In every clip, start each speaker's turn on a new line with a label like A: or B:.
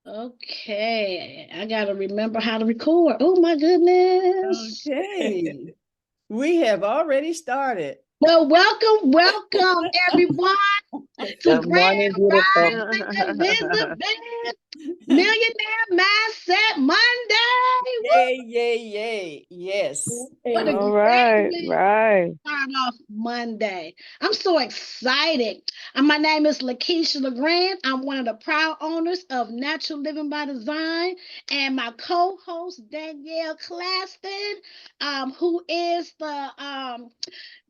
A: Okay, I gotta remember how to record. Oh my goodness.
B: Okay. We have already started.
A: Well, welcome everyone to
C: Good
A: Grand
C: morning, beautiful.
A: Rising Elizabeth Millionaire Mindset Monday.
B: Yay, yay, yay. Yes.
A: What a
C: All
A: great
C: right,
A: way
C: right.
A: start off Monday. I'm so excited. My name is LaKeisha LaGrande. I'm one of the proud owners of Natural Living by Design, and my co-host Danyelle Claxton, who is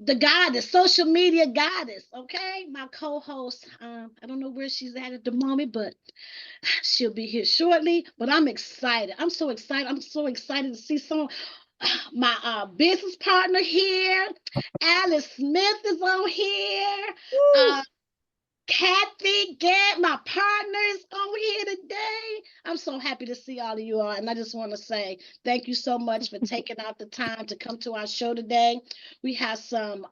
A: the goddess, social media goddess. Okay, my co-host. I don't know where she's at the moment, but she'll be here shortly. But I'm excited. I'm so excited. I'm so excited to see some my business partner here. Alice Smith is on here.
B: Woo.
A: Kathy, get my partners on here today. I'm so happy to see all of you all. And I just want to say thank you so much for taking out the time to come to our show today. We have some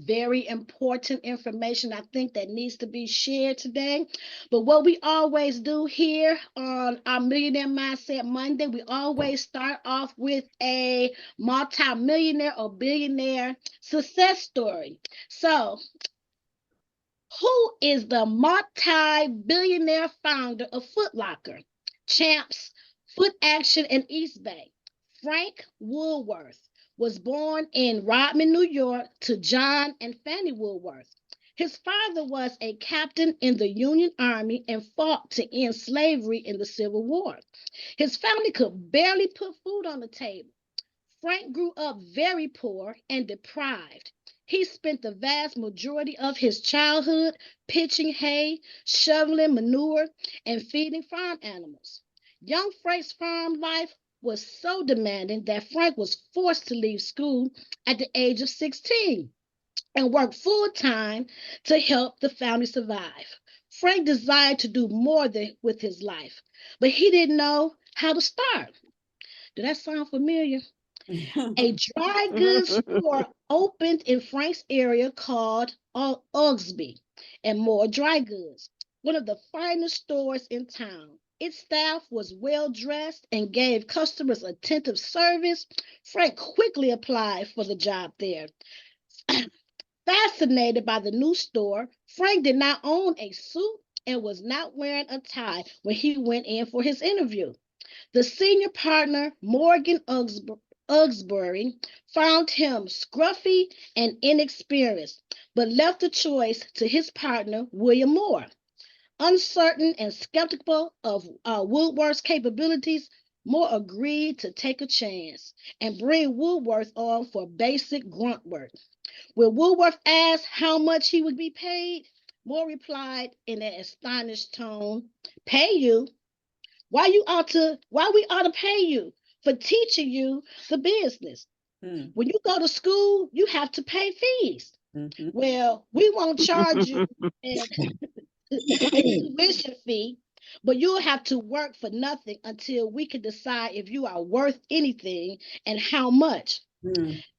A: very important information I think that needs to be shared today. But what we always do here on our Millionaire Mindset Monday, we always start off with a multi-millionaire or billionaire success story. So who is the multi-billionaire founder of Foot Locker, Champs, Foot Action, and East Bay? Frank Woolworth was born in Rodman, New York, to John and Fanny Woolworth. His father was a captain in the Union Army and fought to end slavery in the Civil War. His family could barely put food on the table. Frank grew up very poor and deprived. He spent the vast majority of his childhood pitching hay, shoveling manure, and feeding farm animals. Young Frank's farm life was so demanding that Frank was forced to leave school at the age of 16 and work full time to help the family survive. Frank desired to do more with his life, but he didn't know how to start. Does that sound familiar? A dry goods store opened in Frank's area called Ugsby and More Dry Goods, one of the finest stores in town. Its staff was well dressed and gave customers attentive service. Frank quickly applied for the job there. Fascinated by the new store, Frank did not own a suit and was not wearing a tie when he went in for his interview. The senior partner, Morgan Ugsbury, found him scruffy and inexperienced, but left the choice to his partner, William Moore. Uncertain and skeptical of Woodworth's capabilities, Moore agreed to take a chance and bring Woodworth on for basic grunt work. When Woodworth asked how much he would be paid, Moore replied in an astonished tone, "Pay you? Why we ought to pay you for teaching you the business? When you go to school, you have to pay fees. Well, we won't charge you an, a tuition fee, but you'll have to work for nothing until we can decide if you are worth anything and how much."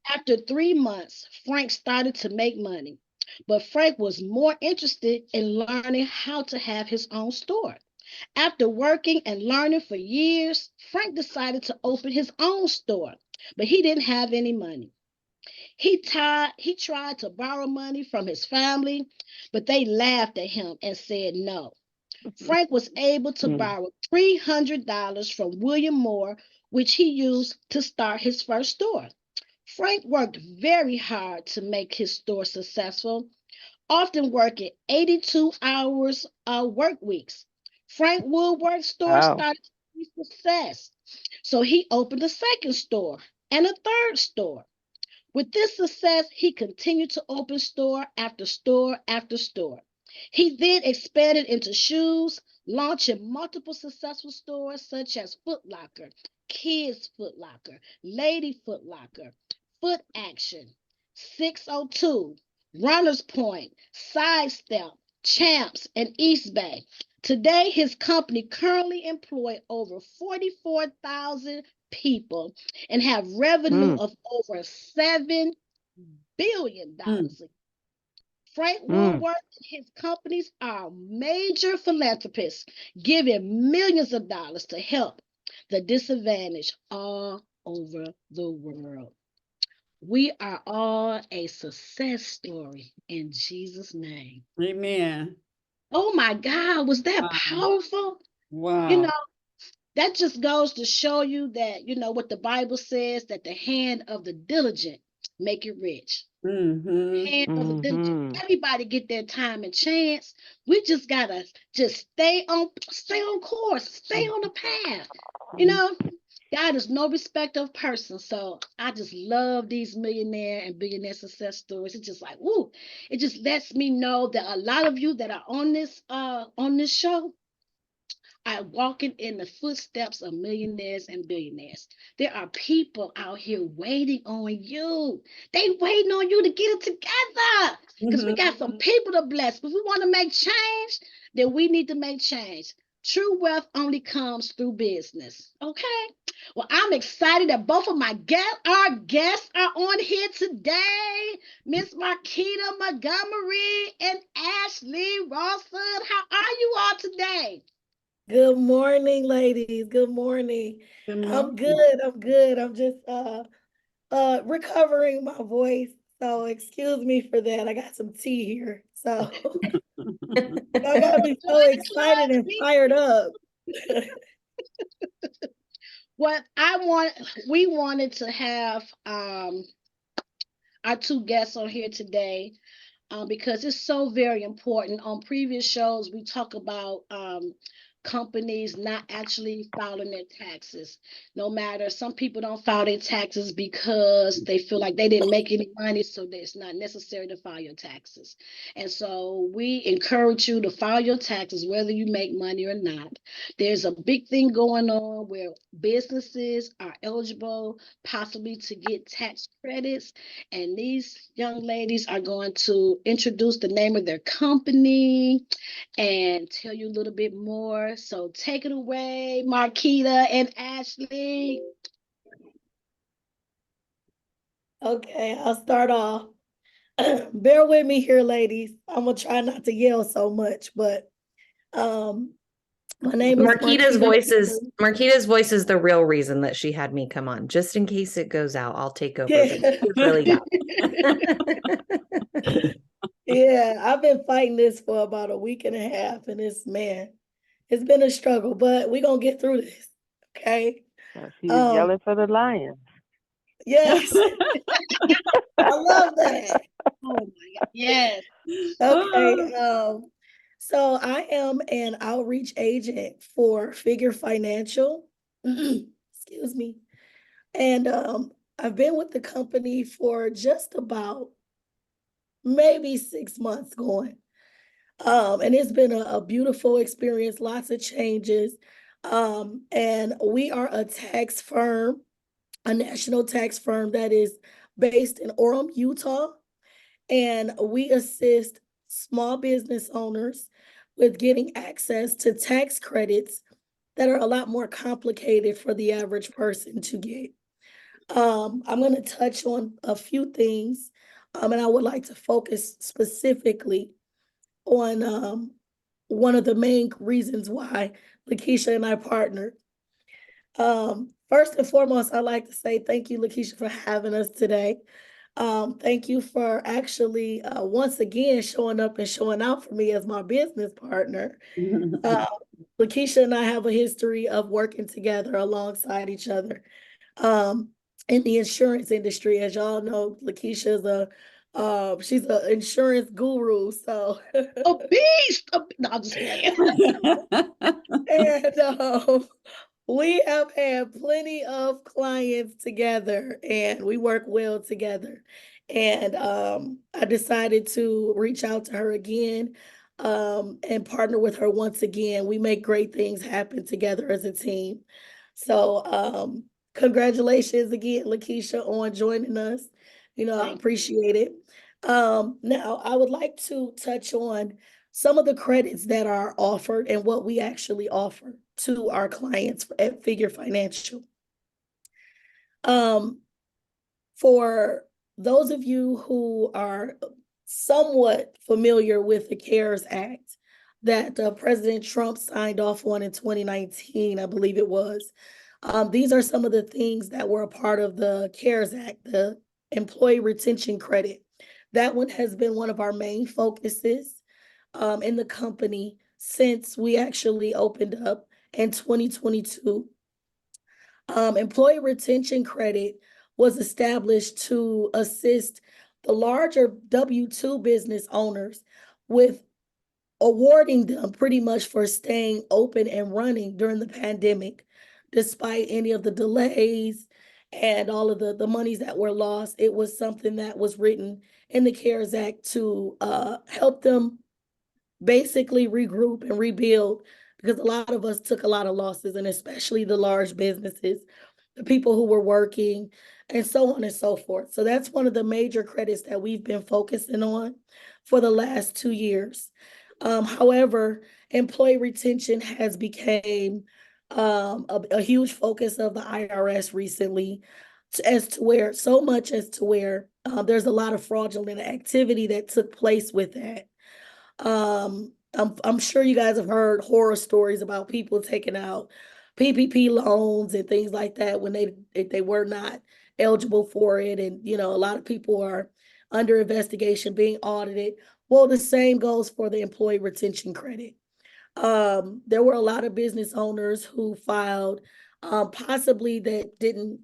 A: After 3 months, Frank started to make money, but Frank was more interested in learning how to have his own store. After working and learning for years, Frank decided to open his own store, but he didn't have any money. He tried to borrow money from his family, but they laughed at him and said no. Frank was able to borrow $300 from William Moore, which he used to start his first store. Frank worked very hard to make his store successful, often working 82 hours work weeks. Frank Woodworth's store
C: Wow.
A: started to be a success, so he opened a second store and a third store. With this success, he continued to open store after store after store. He then expanded into shoes, launching multiple successful stores such as Foot Locker, Kids Foot Locker, Lady Foot Locker, Foot Action, 602, Runners Point, Sidestep, Champs, and East Bay. Today, his company currently employs over 44,000 people and have revenue
C: Mm.
A: of over $7 billion. Frank Woodworth and his companies are major philanthropists, giving millions of dollars to help the disadvantaged all over the world. We are all a success story in Jesus' name.
B: Amen.
A: Oh my God, was that
B: Wow.
A: powerful? You know,
B: Wow.
A: that just goes to show you that, what the Bible says, that the hand of the diligent make it rich. Hand of the diligent. Everybody get their time and chance. We just gotta just stay on course, stay on the path. God is no respect of person. So I just love these millionaire and billionaire success stories. It's just like, woo, it just lets me know that a lot of you that are on this show are walking in the footsteps of millionaires and billionaires. There are people out here waiting on you. They waiting on you to get it together. Because we got some people to bless. If we want to make change, then we need to make change. True wealth only comes through business. Okay. Well, I'm excited that both of our guests are on here today. Miss Marquita Montgomery and Ashley Rawson. How are you all today?
C: Good morning, ladies. Good morning.
B: Good
C: I'm
B: morning.
C: good. I'm good. I'm just recovering my voice. So excuse me for that. I got some tea here. So I gotta be so excited and fired up.
A: What we wanted to have our two guests on here today because it's so very important. On previous shows, we talk about companies not actually filing their taxes. No matter, some people don't file their taxes because they feel like they didn't make any money, so it's not necessary to file your taxes. And so we encourage you to file your taxes, whether you make money or not. There's a big thing going on where businesses are eligible possibly to get tax credits, and these young ladies are going to introduce the name of their company and tell you a little bit more. So take it away, Marquita and Ashley.
C: Okay, I'll start off. Bear with me here, ladies. I'm gonna try not to yell so much, but my name is
D: Marquita's voice is the real reason that she had me come on. Just in case it goes out, I'll take over.
C: Yeah.
D: Really got
C: Yeah, I've been fighting this for about a week and a half, and it's been a struggle, but we're gonna get through this. Okay.
E: She's yelling for the Lions.
C: Yes. I love that.
A: Oh my God. Yes.
C: Okay. So I am an outreach agent for Figure Financial. Excuse me. And I've been with the company for just about maybe 6 months going. And it's been a beautiful experience, lots of changes. And we are a tax firm, a national tax firm that is based in Orem, Utah. And we assist small business owners with getting access to tax credits that are a lot more complicated for the average person to get. I'm going to touch on a few things, and I would like to focus specifically on one of the main reasons why LaKeisha and I partnered. First and foremost, I'd like to say thank you, LaKeisha, for having us today. Thank you for actually once again showing up and showing out for me as my business partner. LaKeisha and I have a history of working together alongside each other in the insurance industry. As y'all know, LaKeisha is she's an insurance guru. So
A: A beast. No, I'm just playing.
C: and we have had plenty of clients together and we work well together. And I decided to reach out to her again and partner with her once again. We make great things happen together as a team. So congratulations again, LaKeisha, on joining us. I appreciate it. Now, I would like to touch on some of the credits that are offered and what we actually offer to our clients at Figure Financial. For those of you who are somewhat familiar with the CARES Act that President Trump signed off on in 2019, I believe it was. These are some of the things that were a part of the CARES Act, the Employee Retention Credit. That one has been one of our main focuses in the company since we actually opened up in 2022. Employee Retention Credit was established to assist the larger W-2 business owners with awarding them pretty much for staying open and running during the pandemic, despite any of the delays and all of the monies that were lost. It was something that was written in the CARES Act to help them basically regroup and rebuild, because a lot of us took a lot of losses, and especially the large businesses, the people who were working, and so on and so forth. So that's one of the major credits that we've been focusing on for the last 2 years. However, employee retention has become a huge focus of the IRS recently, as to where there's a lot of fraudulent activity that took place with that. I'm sure you guys have heard horror stories about people taking out PPP loans and things like that when they were not eligible for it, and a lot of people are under investigation, being audited. Well, the same goes for the employee retention credit. There were a lot of business owners who filed, possibly that didn't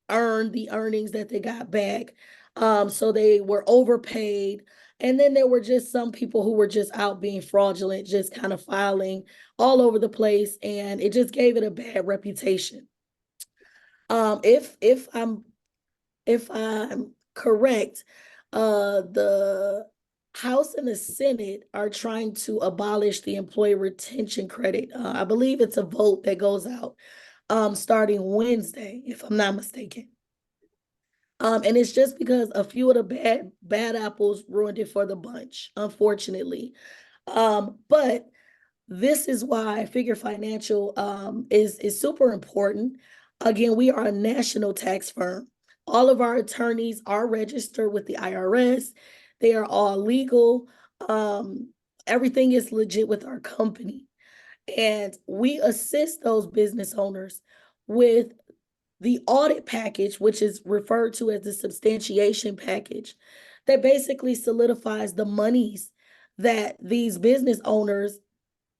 C: earn the earnings that they got back. So they were overpaid. And then there were just some people who were just out being fraudulent, just kind of filing all over the place, and it just gave it a bad reputation. If I'm correct, the House and the Senate are trying to abolish the employee retention credit. I believe it's a vote that goes out starting Wednesday, if I'm not mistaken. And it's just because a few of the bad apples ruined it for the bunch, unfortunately. But this is why Figure Financial is super important. Again, we are a national tax firm. All of our attorneys are registered with the IRS. They are all legal. Everything is legit with our company. And we assist those business owners with the audit package, which is referred to as the substantiation package, that basically solidifies the monies that these business owners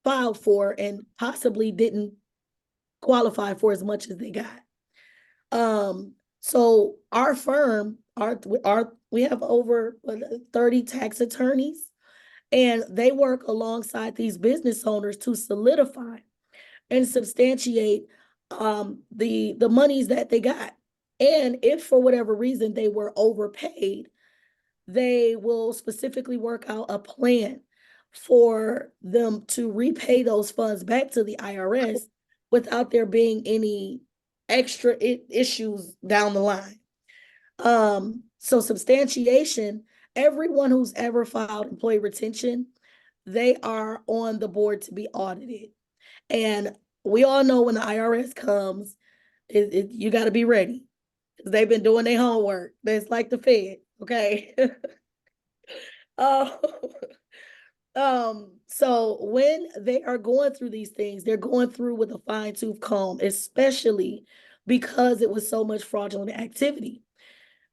C: filed for and possibly didn't qualify for as much as they got. So our firm, we have over 30 tax attorneys, and they work alongside these business owners to solidify and substantiate the monies that they got. And if for whatever reason they were overpaid, they will specifically work out a plan for them to repay those funds back to the IRS without there being any extra issues down the line. So substantiation, everyone who's ever filed employee retention, they are on the board to be audited. And we all know when the IRS comes, you got to be ready, because they've been doing their homework. That's like the Fed, okay? So when they are going through these things, they're going through with a fine-tooth comb, especially because it was so much fraudulent activity.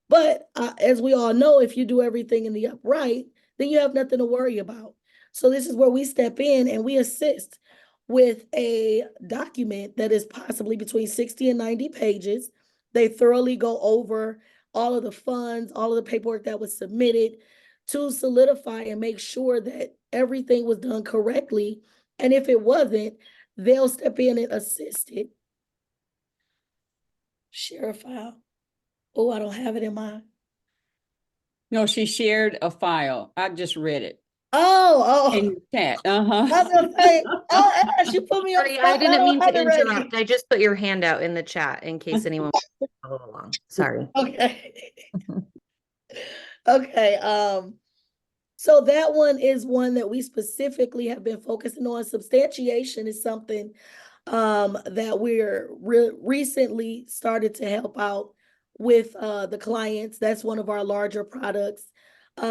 C: But as we all know, if you do everything in the upright, then you have nothing to worry about. So this is where we step in and we assist with a document that is possibly between 60 and 90 pages. They thoroughly go over all of the funds, all of the paperwork that was submitted to solidify and make sure that everything was done correctly. And if it wasn't, they'll step in and assist it. Share a file. Oh, I don't have it in mind.
B: No, she shared a file. I just read it
C: Oh.
B: in the chat.
C: I was gonna say, Ash, you put me on
D: Sorry,
C: spot.
D: I didn't mean to
C: ready.
D: interrupt. I just put your hand out in the chat in case anyone wants to follow along. Sorry.
C: Okay. Okay. So that one is one that we specifically have been focusing on. Substantiation is something that we're recently started to help out with the clients. That's one of our larger products.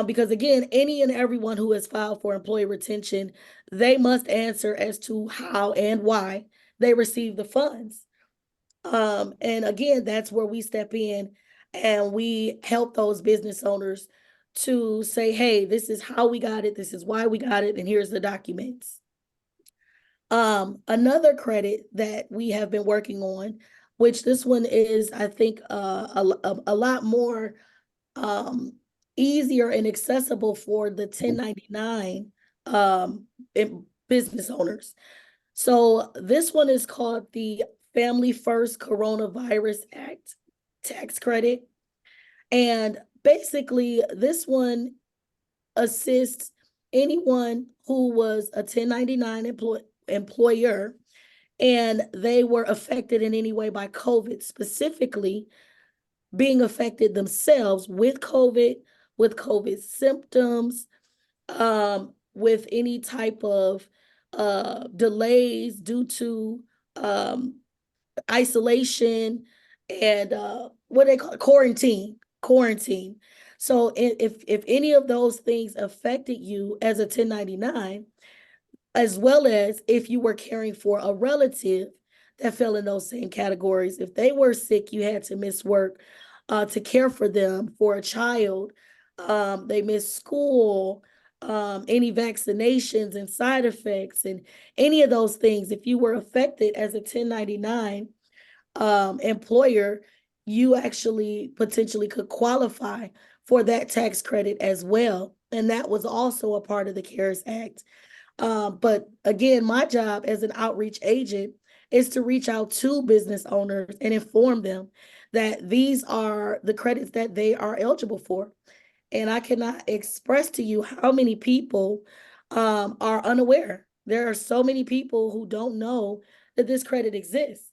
C: Because again, any and everyone who has filed for employee retention, they must answer as to how and why they receive the funds. And again, that's where we step in and we help those business owners to say, hey, this is how we got it, this is why we got it, and here's the documents. Another credit that we have been working on, which this one is, I think, a lot more easier and accessible for the 1099 business owners. So this one is called the Family First Coronavirus Act tax credit. And basically, this one assists anyone who was a 1099 employer and they were affected in any way by COVID, specifically being affected themselves with COVID symptoms, with any type of delays due to isolation and what they call it, quarantine. So if any of those things affected you as a 1099, as well as if you were caring for a relative that fell in those same categories, if they were sick, you had to miss work to care for them, for a child, they missed school, any vaccinations and side effects and any of those things, if you were affected as a 1099 employer, you actually potentially could qualify for that tax credit as well. And that was also a part of the CARES Act. But again, my job as an outreach agent is to reach out to business owners and inform them that these are the credits that they are eligible for. And I cannot express to you how many people are unaware. There are so many people who don't know that this credit exists.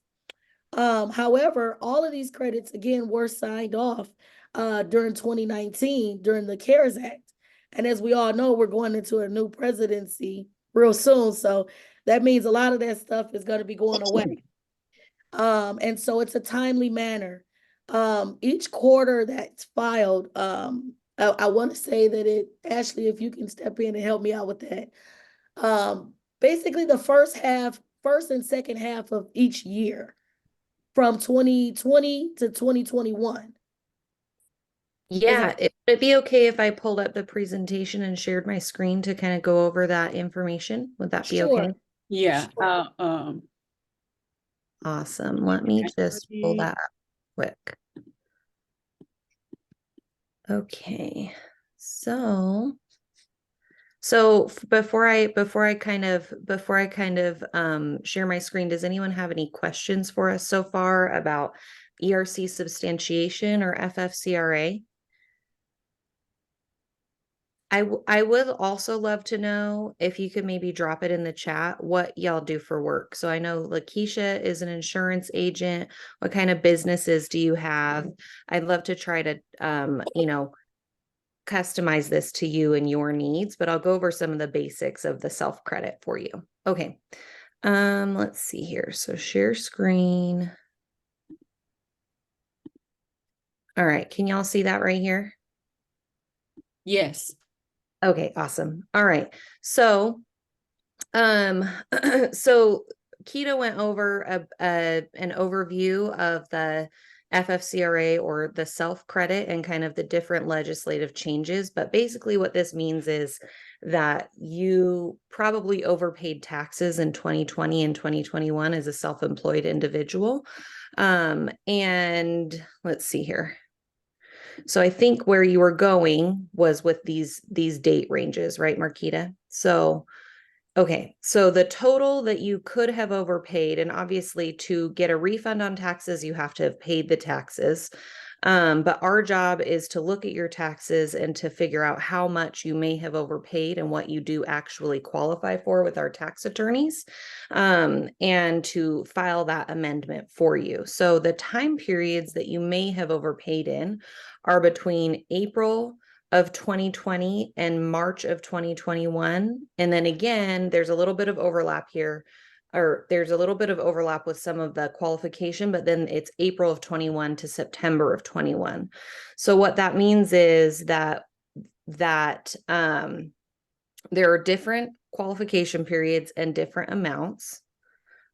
C: However, all of these credits, again, were signed off during 2019, during the CARES Act. And as we all know, we're going into a new presidency real soon. So that means a lot of that stuff is going to be going away. And so it's a timely manner. Each quarter that's filed, I want to say that it, Ashley, if you can step in and help me out with that. Basically the first and second half of each year from 2020 to 2021.
D: Yeah, would it be okay if I pulled up the presentation and shared my screen to kind of go over that information? Would that be
C: Sure.
D: okay?
B: Yeah,
D: Awesome. Let me just pull that up quick. Okay. So before I kind of share my screen, does anyone have any questions for us so far about ERC substantiation or FFCRA? I would also love to know if you could maybe drop it in the chat what y'all do for work. So I know LaKeisha is an insurance agent. What kind of businesses do you have? I'd love to try to customize this to you and your needs, but I'll go over some of the basics of the self-credit for you. Okay. Let's see here. So share screen. All right. Can y'all see that right here?
B: yes.
D: Okay, awesome. All right. So, so Keto went over an overview of the FFCRA or the self-credit and kind of the different legislative changes. But basically what this means is that you probably overpaid taxes in 2020 and 2021 as a self-employed individual. And let's see here. So I think where you were going was with these date ranges, right, Marquita? So, okay. So the total that you could have overpaid, and obviously to get a refund on taxes, you have to have paid the taxes. But our job is to look at your taxes and to figure out how much you may have overpaid and what you do actually qualify for with our tax attorneys, and to file that amendment for you. So the time periods that you may have overpaid in are between April of 2020 and March of 2021. And then again, there's a little bit of overlap here, or there's a little bit of overlap with some of the qualification, but then it's April of 21 to September of 21. So what that means is that that there are different qualification periods and different amounts,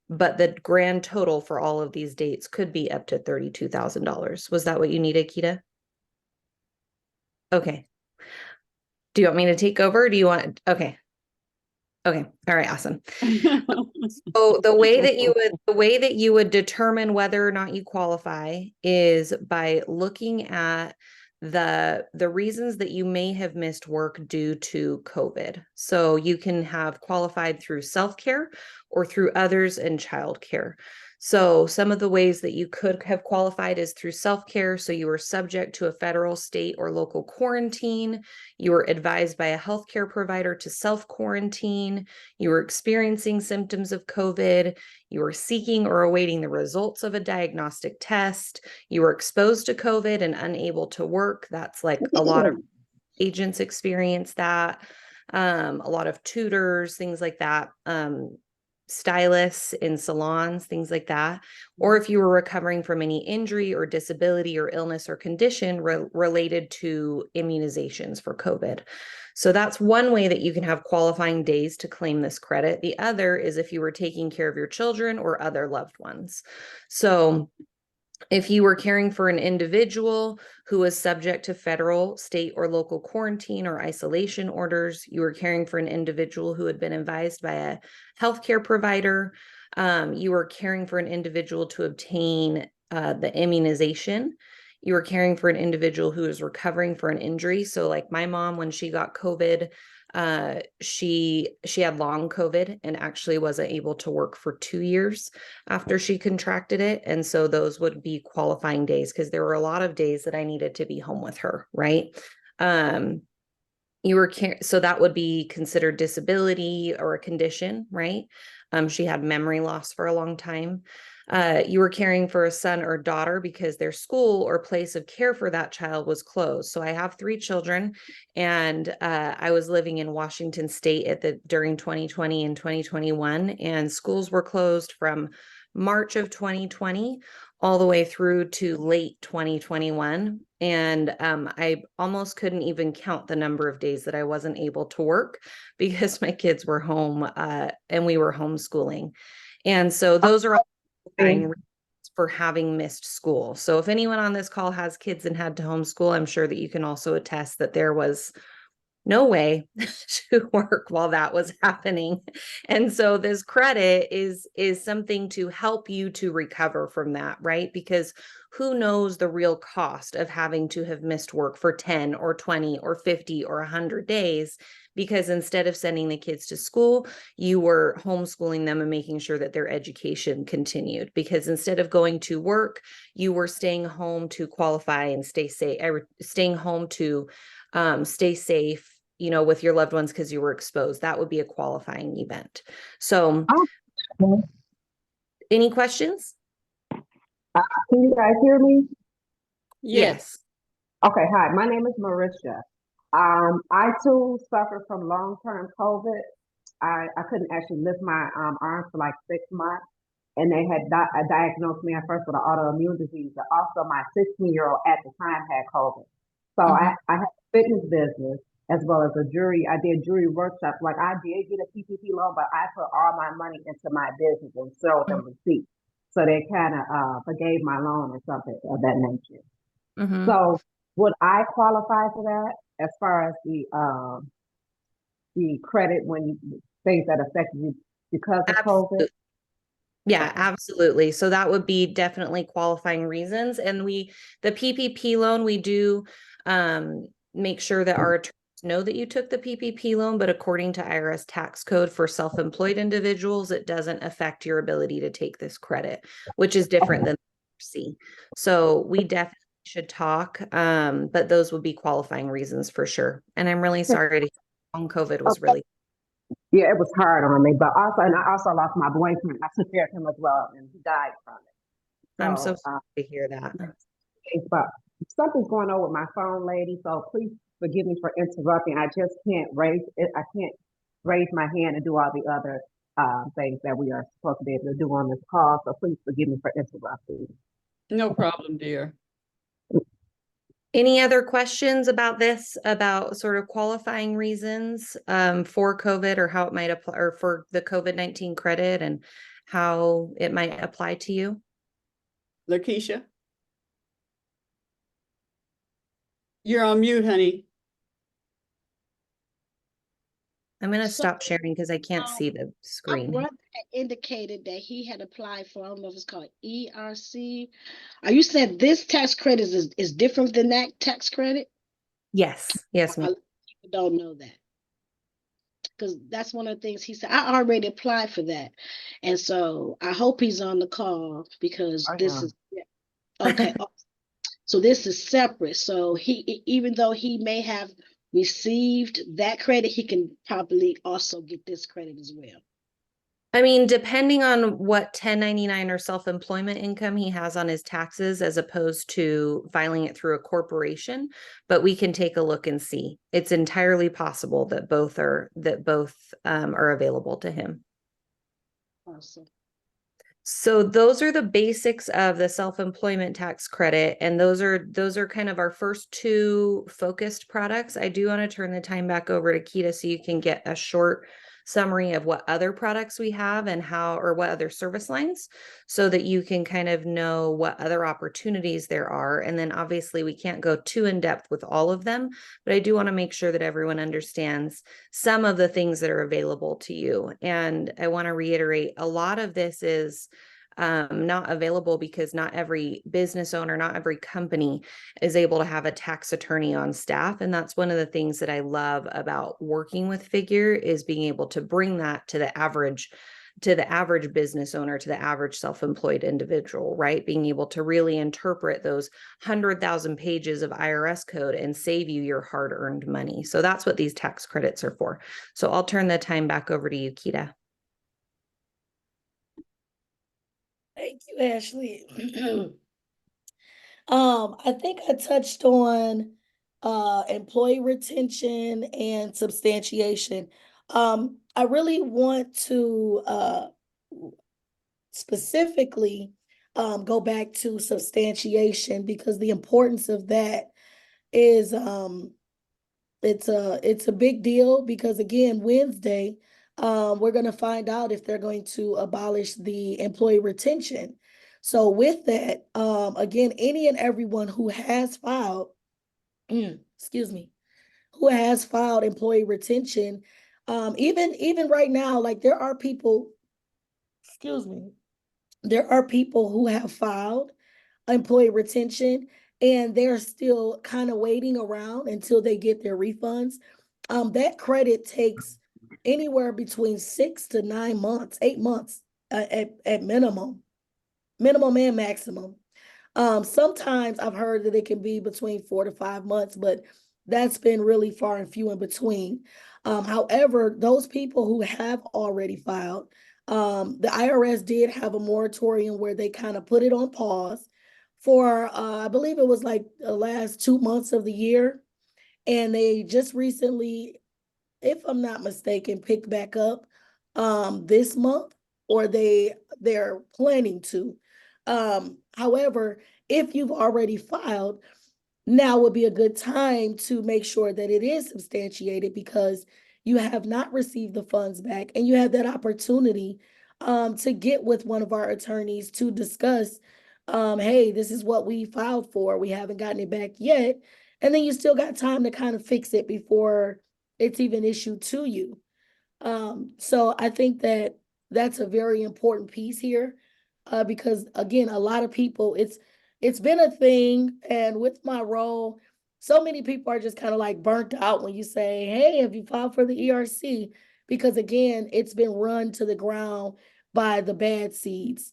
D: but the grand total for all of these dates could be up to $32,000. Was that what you needed, Kita? Okay. Do you want me to take over? Or do you want, okay. Okay. All right. Awesome. So the way that you would determine whether or not you qualify is by looking at the reasons that you may have missed work due to COVID. So you can have qualified through self-care or through others and childcare. So some of the ways that you could have qualified is through self-care. So you were subject to a federal, state, or local quarantine. You were advised by a healthcare provider to self-quarantine. You were experiencing symptoms of COVID. You were seeking or awaiting the results of a diagnostic test. You were exposed to COVID and unable to work. That's like a lot of agents experience that. A lot of tutors, things like that. Stylists in salons, things like that. Or if you were recovering from any injury or disability or illness or condition related to immunizations for COVID. So that's one way that you can have qualifying days to claim this credit. The other is if you were taking care of your children or other loved ones. So if you were caring for an individual who was subject to federal, state, or local quarantine or isolation orders, you were caring for an individual who had been advised by a healthcare provider, you were caring for an individual to obtain the immunization, you were caring for an individual who was recovering for an injury. So like my mom, when she got COVID, she had long COVID and actually wasn't able to work for 2 years after she contracted it. And so those would be qualifying days because there were a lot of days that I needed to be home with her, right? So that would be considered disability or a condition, right? She had memory loss for a long time. You were caring for a son or daughter because their school or place of care for that child was closed. So I have 3 children, and I was living in Washington State during 2020 and 2021, and schools were closed from March of 2020 all the way through to late 2021. And I almost couldn't even count the number of days that I wasn't able to work because my kids were home and we were homeschooling. And so those are all reasons for having missed school. So if anyone on this call has kids and had to homeschool, I'm sure that you can also attest that there was no way to work while that was happening. And so this credit is something to help you to recover from that, right? Because who knows the real cost of having to have missed work for 10 or 20 or 50 or 100 days, because instead of sending the kids to school, you were homeschooling them and making sure that their education continued. Because instead of going to work, you were staying home to qualify and stay safe, staying home to stay safe, with your loved ones because you were exposed. That would be a qualifying event. So any questions?
E: Can you guys hear me?
B: Yes.
E: Okay, hi, my name is Marisha. I too suffered from long-term COVID. I couldn't actually lift my arms for like 6 months, and they had diagnosed me at first with an autoimmune disease. But also, my 16-year-old at the time had COVID. So I had a fitness business as well as a jury. I did jury workshops. Like I did get a PPP loan, but I put all my money into my business and showed them receipts. So they kind of forgave my loan or something of that nature. So would I qualify for that as far as the credit when things that affected you because of COVID?
D: Yeah, absolutely. So that would be definitely qualifying reasons. And the PPP loan, we do make sure that our attorneys know that you took the PPP loan, but according to IRS tax code for self-employed individuals, it doesn't affect your ability to take this credit, which is different than C. So we definitely should talk, but those would be qualifying reasons for sure. And I'm really sorry to hear long COVID was really.
E: Yeah, it was hard on me, but I also lost my boyfriend. I took care of him as well, and he died from it.
D: I'm so sorry to hear that.
E: But something's going on with my phone, lady. So please forgive me for interrupting. I just can't raise it. I can't raise my hand and do all the other things that we are supposed to be able to do on this call. So please forgive me for interrupting.
B: No problem, dear.
D: Any other questions about this, about sort of qualifying reasons for COVID or how it might apply, or for the COVID-19 credit and how it might apply to you?
B: LaKeisha? You're on mute, honey.
D: I'm going to
A: So,
D: stop sharing because I can't see the
A: our
D: screen.
A: brother had indicated that he had applied for, I don't know if it's called ERC. Are you said this tax credit is different than that tax credit?
D: Yes, yes,
A: A
D: ma'am.
A: lot of people don't know that. Because that's one of the things he said. I already applied for that. And so I hope he's on the call because
E: I
A: this
E: am.
A: is okay. So this is separate. So even though he may have received that credit, he can probably also get this credit as well.
D: I mean, depending on what 1099 or self-employment income he has on his taxes, as opposed to filing it through a corporation, but we can take a look and see. It's entirely possible that both are available to him.
A: Awesome.
D: So those are the basics of the self-employment tax credit, and those are kind of our first two focused products. I do want to turn the time back over to Kita so you can get a short summary of what other products we have and how, or what other service lines, so that you can kind of know what other opportunities there are. And then obviously we can't go too in depth with all of them, but I do want to make sure that everyone understands some of the things that are available to you. And I want to reiterate, a lot of this is not available because not every business owner, not every company is able to have a tax attorney on staff. And that's one of the things that I love about working with Figure, is being able to bring that to the average business owner, to the average self-employed individual, right? Being able to really interpret those 100,000 pages of IRS code and save you your hard-earned money. So that's what these tax credits are for. So I'll turn the time back over to you, Kita.
C: Thank you, Ashley. I think I touched on employee retention and substantiation. I really want to specifically go back to substantiation, because the importance of that is it's a big deal, because again, Wednesday, we're going to find out if they're going to abolish the employee retention. So with that, again, any and everyone who has filed, excuse me, who has filed employee retention, even right now, like there are people, excuse me, there are people who have filed employee retention and they're still kind of waiting around until they get their refunds. That credit takes anywhere between 6 to 9 months, 8 months at minimum and maximum. Sometimes I've heard that it can be between 4 to 5 months, but that's been really far and few in between. However, those people who have already filed, the IRS did have a moratorium where they kind of put it on pause for, I believe it was like the last 2 months of the year. And they just recently, if I'm not mistaken, picked back up this month, or they're planning to. However, if you've already filed, now would be a good time to make sure that it is substantiated, because you have not received the funds back and you have that opportunity to get with one of our attorneys to discuss, hey, this is what we filed for. We haven't gotten it back yet. And then you still got time to kind of fix it before it's even issued to you. So I think that that's a very important piece here, because again, a lot of people, it's been a thing, and with my role, so many people are just kind of like burnt out when you say, "Hey, have you filed for the ERC?" Because again, it's been run to the ground by the bad seeds,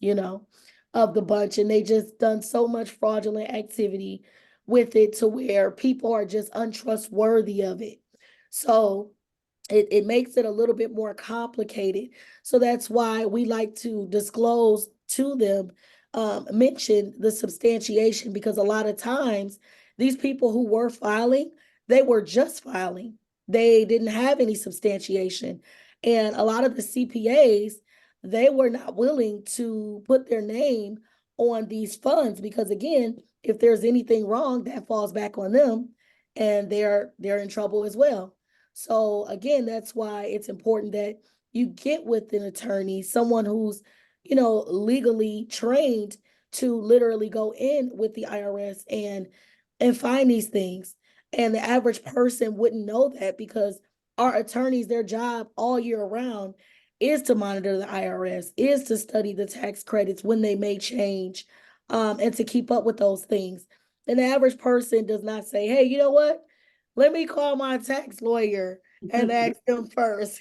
C: of the bunch, and they just done so much fraudulent activity with it to where people are just untrustworthy of it. So it makes it a little bit more complicated. So that's why we like to disclose to them, mention the substantiation, because a lot of times these people who were filing, they were just filing. They didn't have any substantiation. And a lot of the CPAs, they were not willing to put their name on these funds, because again, if there's anything wrong, that falls back on them, and they're in trouble as well. So again, that's why it's important that you get with an attorney, someone who's, legally trained to literally go in with the IRS and find these things. And the average person wouldn't know that, because our attorneys, their job all year round is to monitor the IRS, is to study the tax credits when they may change, and to keep up with those things. And the average person does not say, hey, you know what? Let me call my tax lawyer and ask them first,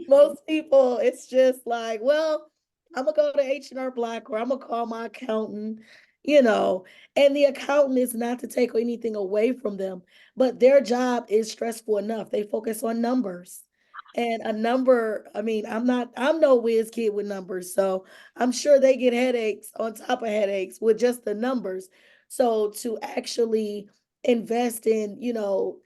C: Most people, it's just like, well, I'm gonna go to H&R Block, or I'm gonna call my accountant, and the accountant is not to take anything away from them, but their job is stressful enough. They focus on numbers. And a number, I mean, I'm no whiz kid with numbers, so I'm sure they get headaches on top of headaches with just the numbers. So to actually invest in,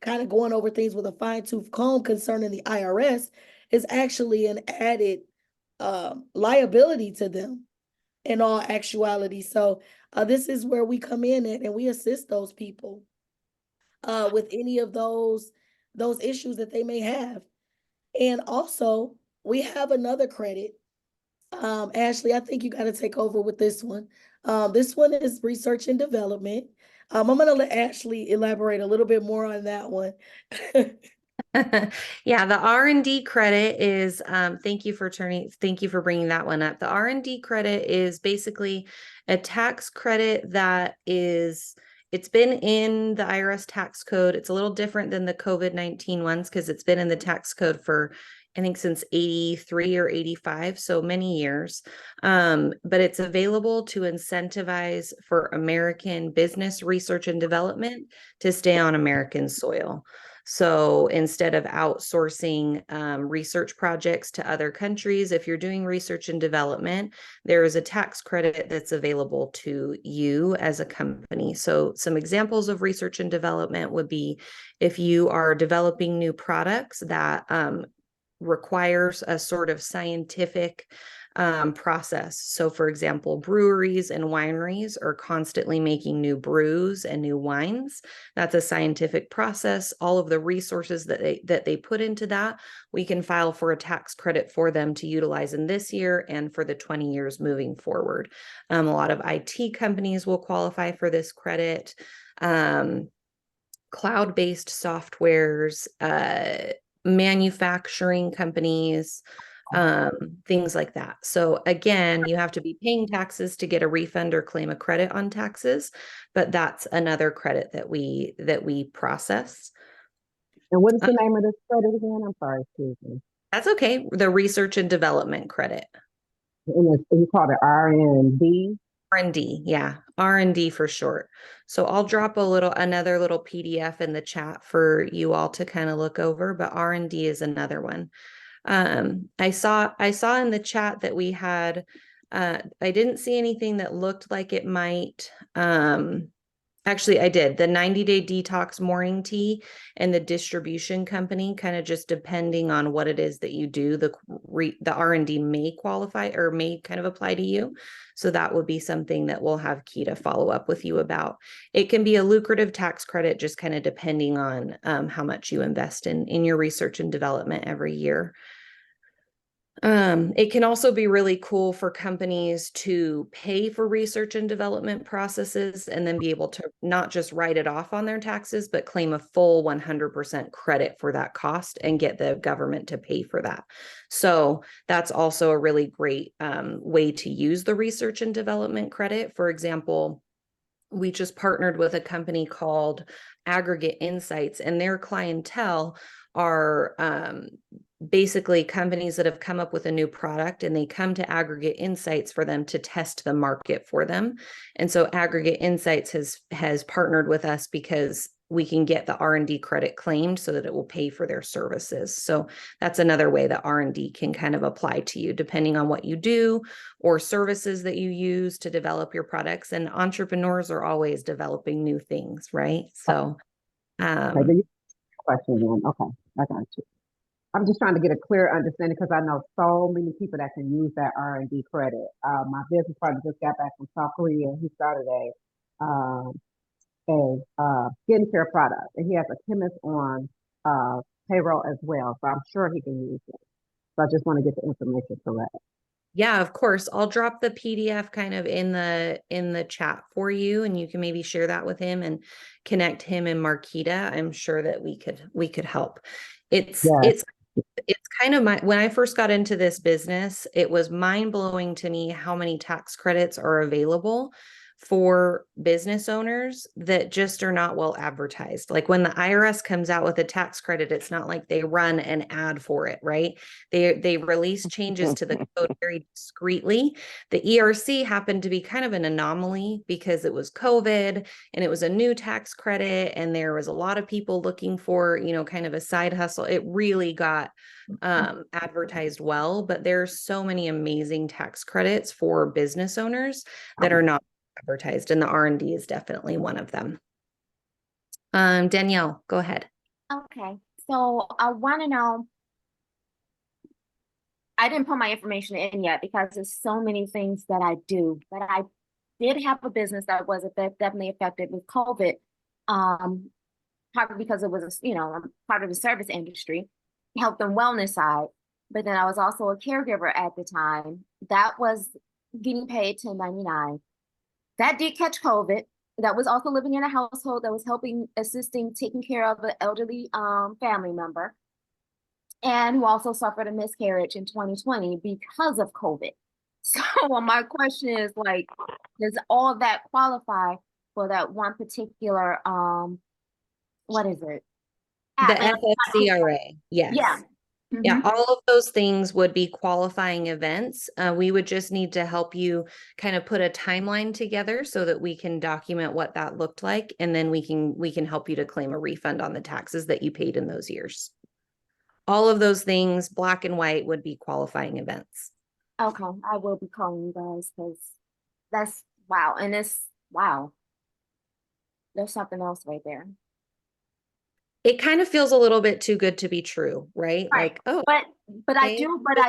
C: kind of going over things with a fine-tooth comb concerning the IRS is actually an added liability to them in all actuality. So this is where we come in and we assist those people with any of those issues that they may have. And also, we have another credit. Ashley, I think you got to take over with this one. This one is research and development. I'm going to let Ashley elaborate a little bit more on that one.
D: Yeah, the R&D credit is, thank you for bringing that one up. The R&D credit is basically a tax credit that it's been in the IRS tax code. It's a little different than the COVID-19 ones because it's been in the tax code for, I think, since 83 or 85, so many years. But it's available to incentivize for American business research and development to stay on American soil. So instead of outsourcing research projects to other countries, if you're doing research and development, there is a tax credit that's available to you as a company. So some examples of research and development would be if you are developing new products that requires a sort of scientific process. So for example, breweries and wineries are constantly making new brews and new wines. That's a scientific process. All of the resources that they put into that, we can file for a tax credit for them to utilize in this year and for the 20 years moving forward. A lot of IT companies will qualify for this credit. Cloud-based softwares, manufacturing companies, things like that. So again, you have to be paying taxes to get a refund or claim a credit on taxes, but that's another credit that we process.
E: And what is the name of this credit again? I'm sorry, excuse me.
D: That's okay. The research and development credit.
E: And you call it R&D?
D: R&D, yeah, R&D for short. So I'll drop another little PDF in the chat for you all to kind of look over, but R&D is another one. I saw in the chat that we had, I didn't see anything that looked like it might, actually I did, the 90-day detox morning tea and the distribution company, kind of just depending on what it is that you do, the R&D may qualify or may kind of apply to you. So that would be something that we'll have Keita follow up with you about. It can be a lucrative tax credit, just kind of depending on how much you invest in your research and development every year. It can also be really cool for companies to pay for research and development processes and then be able to not just write it off on their taxes, but claim a full 100% credit for that cost and get the government to pay for that. So that's also a really great way to use the research and development credit. For example, we just partnered with a company called Aggregate Insights, and their clientele are basically companies that have come up with a new product, and they come to Aggregate Insights for them to test the market for them. And so Aggregate Insights has partnered with us because we can get the R&D credit claimed so that it will pay for their services. So that's another way that R&D can kind of apply to you, depending on what you do or services that you use to develop your products. And entrepreneurs are always developing new things, right? So,
E: Okay, question then. Okay, I got you. I'm just trying to get a clear understanding because I know so many people that can use that R&D credit. My business partner just got back from South Korea. He started uh, a skincare product, and he has a chemist on payroll as well. So I'm sure he can use it. So I just want to get the information correct.
D: Yeah, of course. I'll drop the PDF kind of in the chat for you, and you can maybe share that with him and connect him and Marquita. I'm sure that we could help. It's
E: Yes.
D: it's kind of when I first got into this business, it was mind-blowing to me how many tax credits are available for business owners that just are not well advertised. Like when the IRS comes out with a tax credit, it's not like they run an ad for it, right? They release changes to the code very discreetly. The ERC happened to be kind of an anomaly because it was COVID and it was a new tax credit, and there was a lot of people looking for, kind of a side hustle. It really got advertised well, but there's so many amazing tax credits for business owners that are not advertised, and the R&D is definitely one of them. Danyelle, go ahead.
F: Okay, so I want to know, I didn't put my information in yet because there's so many things that I do, but I did have a business that was definitely affected with COVID, partly because it was, I'm part of the service industry, health and wellness side, but then I was also a caregiver at the time. That was getting paid $10.99. That did catch COVID. That was also living in a household that was assisting, taking care of an elderly family member, and who also suffered a miscarriage in 2020 because of COVID. So my question is, like, does all that qualify for that one particular, what is it?
D: The FFCRA, yes.
F: Yeah.
D: Yeah, all of those things would be qualifying events. We would just need to help you kind of put a timeline together so that we can document what that looked like, and then we can help you to claim a refund on the taxes that you paid in those years. All of those things, black and white, would be qualifying events.
F: Okay, I will be calling you guys because that's wow, and it's wow. There's something else right there.
D: It kind of feels a little bit too good to be true, right?
F: Right.
D: Like, oh,
F: But I
D: okay.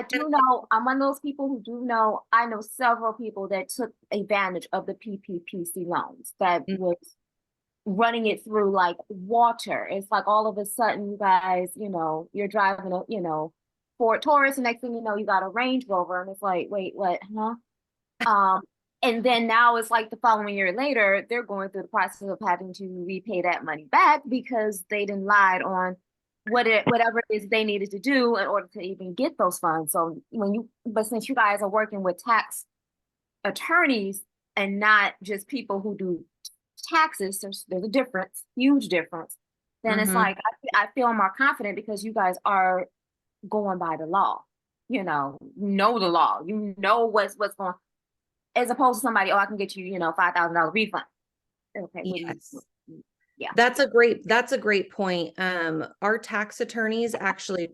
F: do know, I'm one of those people who do know, I know several people that took advantage of the PPPC loans that was running it through like water. It's like all of a sudden, you guys, you're driving a, Ford Taurus, and next thing you know, you got a Range Rover, and it's like, wait, what, huh? And then now it's like the following year later, they're going through the process of having to repay that money back because they didn't lied on whatever it is they needed to do in order to even get those funds. So but since you guys are working with tax attorneys and not just people who do taxes, there's a difference, huge difference. Then it's like, I feel more confident because you guys are going by the law, the law, what's going on, as opposed to somebody, I can get you, $5,000 refund. Okay.
D: Yes.
F: Yeah.
D: That's a great point. Our tax attorneys actually,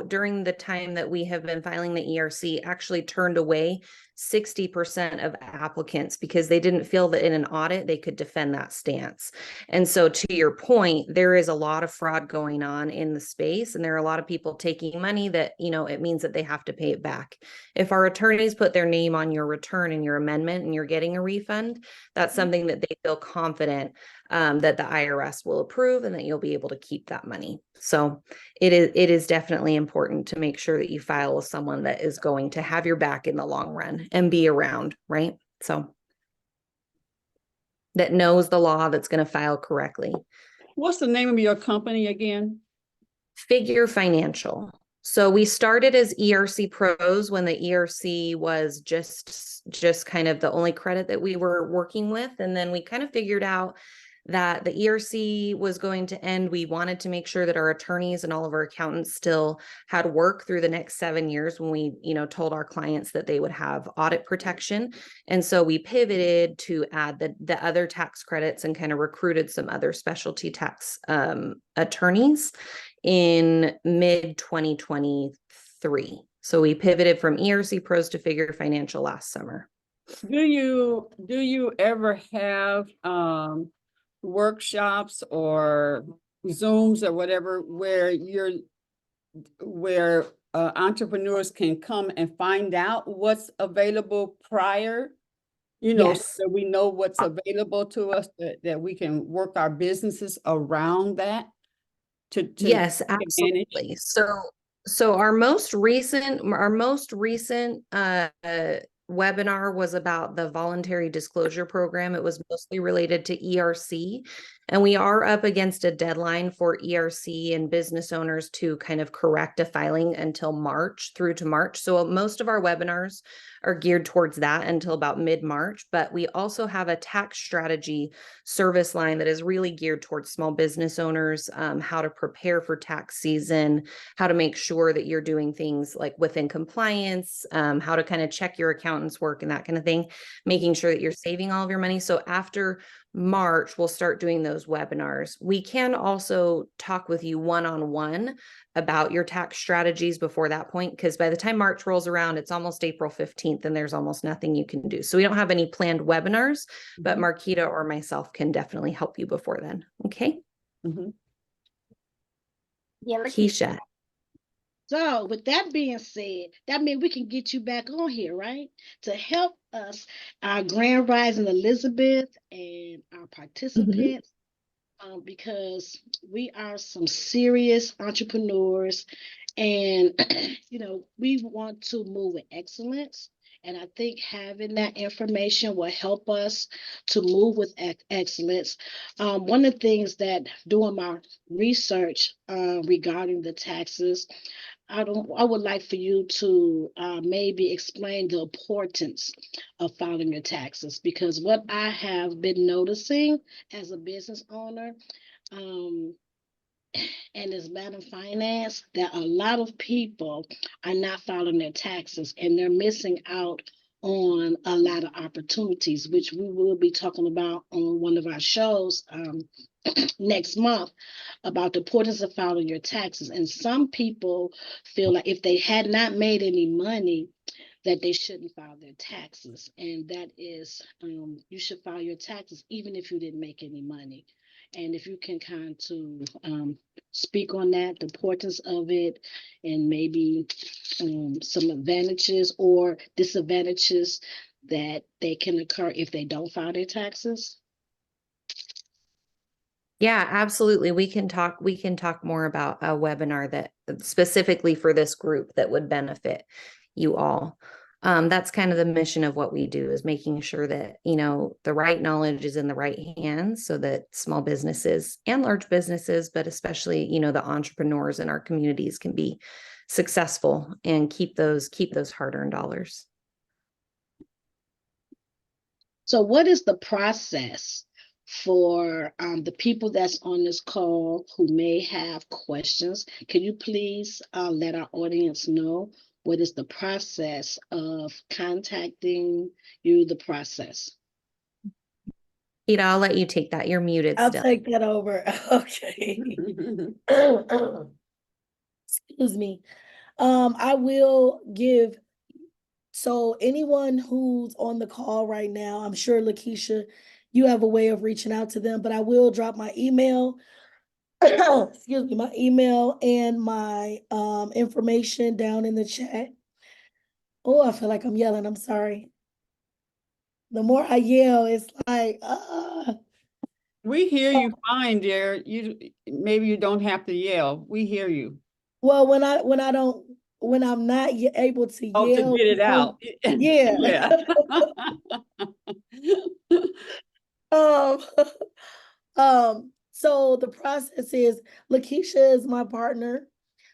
D: during the time that we have been filing the ERC, actually turned away 60% of applicants because they didn't feel that in an audit they could defend that stance. And so, to your point, there is a lot of fraud going on in the space, and there are a lot of people taking money that, it means that they have to pay it back. If our attorneys put their name on your return and your amendment and you're getting a refund, that's something that they feel confident that the IRS will approve and that you'll be able to keep that money. So it is definitely important to make sure that you file with someone that is going to have your back in the long run and be around, right? So that knows the law, that's going to file correctly.
B: What's the name of your company again?
D: Figure Financial. So we started as ERC Pros when the ERC was just kind of the only credit that we were working with. And then we kind of figured out that the ERC was going to end. We wanted to make sure that our attorneys and all of our accountants still had work through the next 7 years when we, told our clients that they would have audit protection. And so we pivoted to add the other tax credits and kind of recruited some other specialty tax attorneys in mid 2023. So we pivoted from ERC Pros to Figure Financial last summer.
B: Do you ever have workshops or Zooms or whatever where entrepreneurs can come and find out what's available prior so
D: Yes.
B: that we know what's available to us, that we can work our businesses around that to
D: Yes,
B: take advantage.
D: absolutely. So our most recent webinar was about the voluntary disclosure program. It was mostly related to ERC, and we are up against a deadline for ERC and business owners to kind of correct a filing until March, through to March. So most of our webinars are geared towards that until about mid-March, but we also have a tax strategy service line that is really geared towards small business owners, how to prepare for tax season, how to make sure that you're doing things like within compliance, how to kind of check your accountant's work and that kind of thing, making sure that you're saving all of your money. So after March, we'll start doing those webinars. We can also talk with you one-on-one about your tax strategies before that point, because by the time March rolls around, it's almost April 15th and there's almost nothing you can do. So we don't have any planned webinars, but Marquita or myself can definitely help you before then. Okay.
F: Yeah,
D: Keisha.
A: So with that being said, that means we can get you back on here, right? To help us, our Grand Rising Elizabeth and our participants, because we are some serious entrepreneurs and, we want to move with excellence. And I think having that information will help us to move with excellence. One of the things that doing my research regarding the taxes, I would like for you to maybe explain the importance of filing your taxes, because what I have been noticing as a business owner, um, and as Madam Finance, that a lot of people are not filing their taxes and they're missing out on a lot of opportunities, which we will be talking about on one of our shows next month, about the importance of filing your taxes. And some people feel like if they had not made any money, that they shouldn't file their taxes. And that is, you should file your taxes even if you didn't make any money. And if you can kind of speak on that, the importance of it, and maybe some advantages or disadvantages that they can occur if they don't file their taxes.
D: Yeah, absolutely. We can talk more about a webinar that specifically for this group that would benefit you all. That's kind of the mission of what we do, is making sure that, the right knowledge is in the right hands so that small businesses and large businesses, but especially, the entrepreneurs in our communities can be successful and keep those hard-earned dollars.
A: So what is the process for the people that's on this call who may have questions? Can you please let our audience know what is the process of contacting you, the process?
D: I'll let you take that. You're muted
C: I'll
D: still.
C: take that over. Okay. Excuse me. I will give, so anyone who's on the call right now, I'm sure LaKeisha, you have a way of reaching out to them, but I will drop my email, excuse me, my email and my information down in the chat. Oh, I feel like I'm yelling. I'm sorry. The more I yell, it's like,
B: We hear you fine, dear. Maybe you don't have to yell. We hear you.
C: well, when I'm not able to
B: Oh, to
C: yell,
B: get it out.
C: yeah. Um, so the process is, LaKeisha is my partner.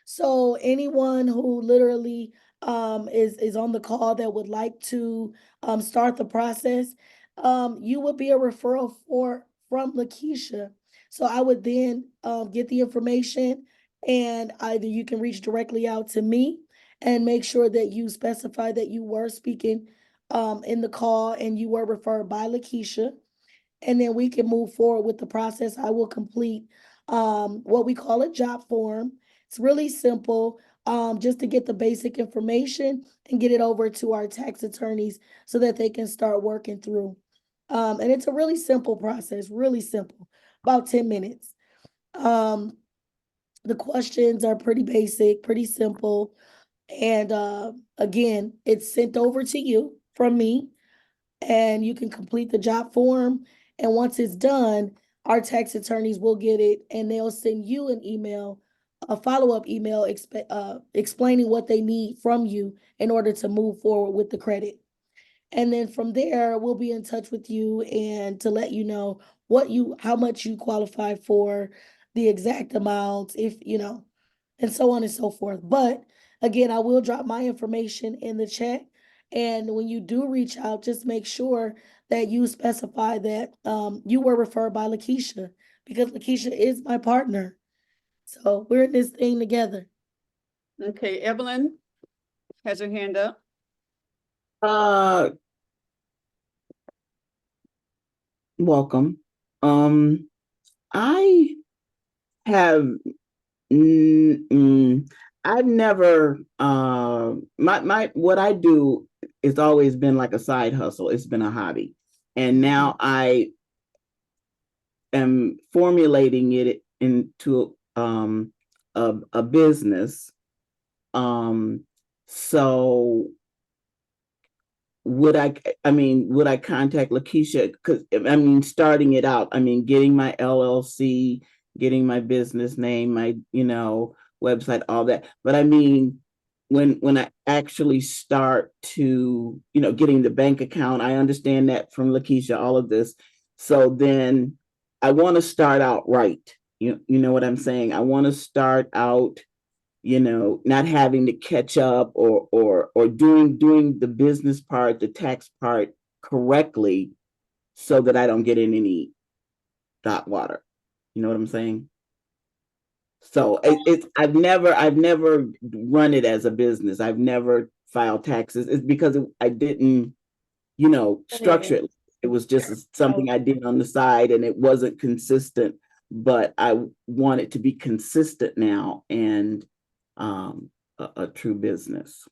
C: So anyone who literally is on the call that would like to start the process, you would be a referral from LaKeisha. So I would then get the information, and either you can reach directly out to me and make sure that you specify that you were speaking in the call and you were referred by LaKeisha, and then we can move forward with the process. I will complete what we call a job form. It's really simple, just to get the basic information and get it over to our tax attorneys so that they can start working through. And it's a really simple process, really simple, about 10 minutes. The questions are pretty basic, pretty simple. And again, it's sent over to you from me. and you can complete the job form. And once it's done, our tax attorneys will get it and they'll send you an email, a follow-up email explaining what they need from you in order to move forward with the credit. And then from there, we'll be in touch with you and to let you know how much you qualify for, the exact amount, if and so on and so forth. But again, I will drop my information in the chat. And when you do reach out, just make sure that you specify that you were referred by LaKeisha, because LaKeisha is my partner. So we're in this thing together.
B: Okay, Evelyn has her hand up.
G: Welcome. I have I've never my what I do it's always been like a side hustle. It's been a hobby. And now I am formulating it into a business. So would I contact LaKeisha? Because starting it out, getting my LLC, getting my business name, my website, all that. But when I actually start to getting the bank account, I understand that from LaKeisha, all of this. So then I want to start out right. You know what I'm saying? I want to start out not having to catch up or doing the business part, the tax part correctly, so that I don't get in any hot water. You know what I'm saying? So I've never run it as a business. I've never filed taxes. It's because I didn't, structure it. It was just something I did on the side and it wasn't consistent, but I want it to be consistent now and a true business.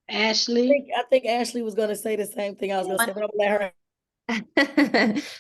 A: Ashley.
C: I think Ashley was going to say the same thing I was going to say, but I'm going to let her.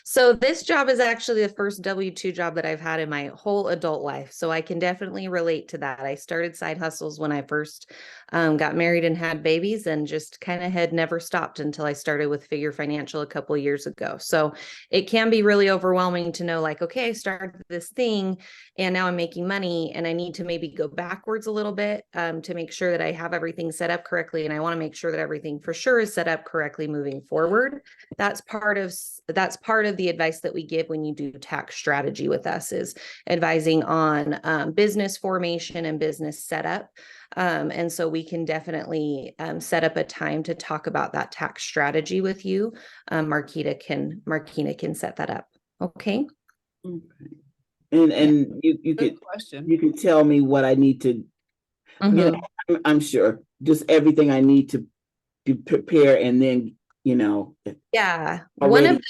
D: So this job is actually the first W-2 job that I've had in my whole adult life. So I can definitely relate to that. I started side hustles when I first got married and had babies, and just kind of had never stopped until I started with Figure Financial a couple of years ago. So it can be really overwhelming to know, like, okay, I started this thing and now I'm making money and I need to maybe go backwards a little bit to make sure that I have everything set up correctly. And I want to make sure that everything for sure is set up correctly moving forward. That's part of the advice that we give when you do tax strategy with us, is advising on business formation and business setup. And so we can definitely set up a time to talk about that tax strategy with you. Marquita can set that up. Okay.
G: Okay. And you could tell me what I need to, I'm sure just everything I need to prepare, and then,
D: Yeah.
G: already.